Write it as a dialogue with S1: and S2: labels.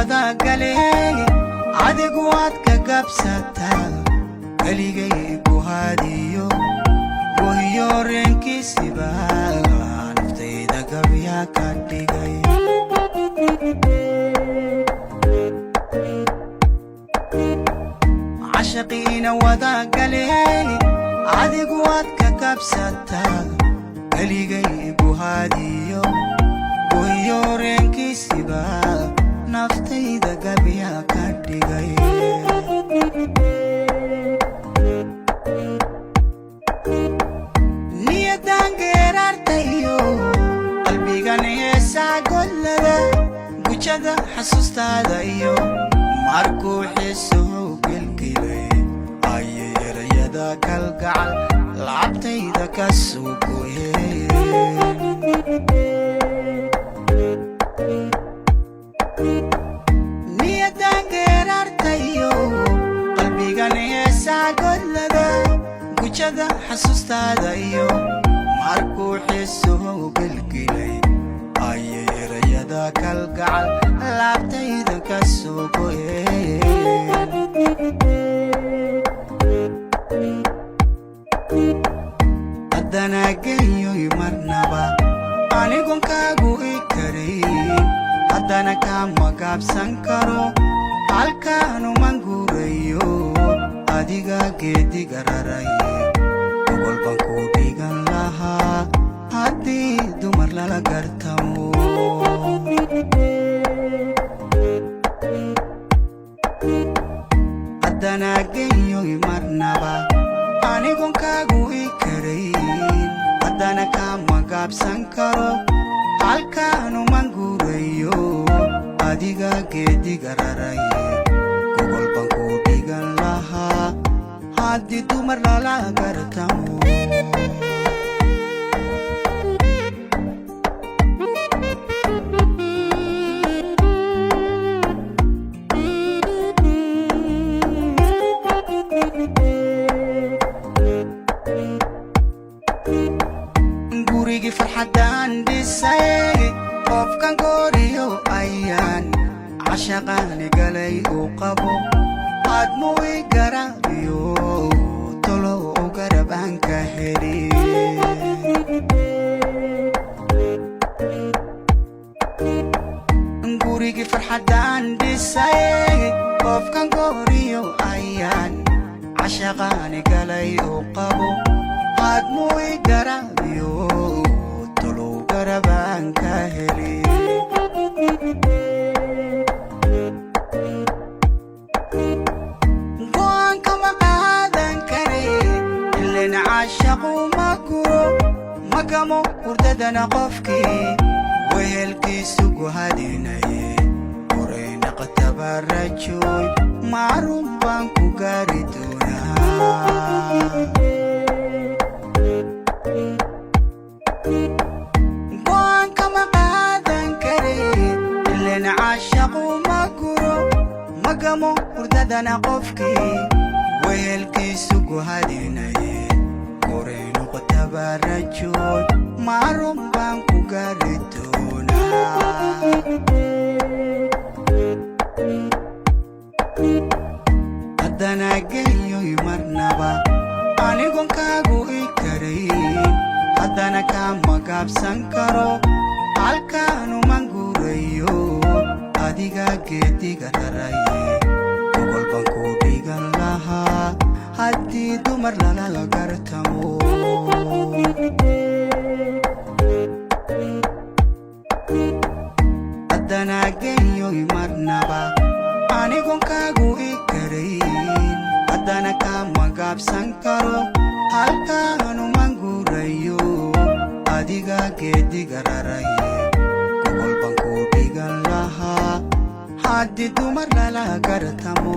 S1: wada galay adigu waad ka gabsataa kaligay ku hadiyo wahiyo reenkiisiba naftayda gabya ka dhigay عشقينا ودا قلي adigu waad ka gabsataa kaligay ku hadiyo wahiyo reenkiisiba naftayda gabya ka dhigay niyadan geerartayo qalbigan heesaa gollada gujada xasuustaada iyo markuu xiisuhu gelgelay ayay erayada kalgacal lacabtayda ka soo gooyeen niyadan geerartayo qalbigan heesaa gollada gujada xasuustaada iyo markuu xiisuhu gelgelay ayay erayada kalgacal lacabtayda ka soo gooyeen haddana geeyoy marnaba anigon kaagu i karayn haddana kama gaabsan karo halkaanuman guurayo adiga geediga raraye gobol baan ku dhigan lahaa haddii dumar lala gartamo haddana geeyoy marnaba anigon kaagu i karayn haddana kama gaabsan karo halkaanuman guurayo adiga geediga raraye gobol baan ku dhigan lahaa haddii dumar lala gartamo gurigi farxadan dhisay qofkan gooriyo ayaan cashaqaani galay uu qabo aadmuu i garabiyo tolo u garabaan ka heli gurigi farxadan dhisay qofkan gooriyo ayaan cashaqaani galay uu qabo aadmuu i garabiyo tolo u garabaan ka heli عاشقو مكرو مقامو ورددنا قفكي ويهلكيسو قهديناي ورينا قتبا الرجوي معروف بانكو قاردونا قوانكا مقادن كريم اللي عاشقو مكرو مقامو ورددنا قفكي ويهلكيسو قهديناي ورينا قتبا الرجوي معروف بانكو قاردونا haddana geeyoy marnaba anigon kaagu i karayn haddana kama gaabsan karo halkaanuman guurayo adiga geediga raraye gobol baan ku dhigan lahaa haddii dumar lala gartamo haddana geeyoy marnaba anigon kaagu i karayn haddana kama gaabsan karo halkaanuman guurayo adiga geediga raraye gobol baan ku dhigan lahaa haddii dumar lala gartamo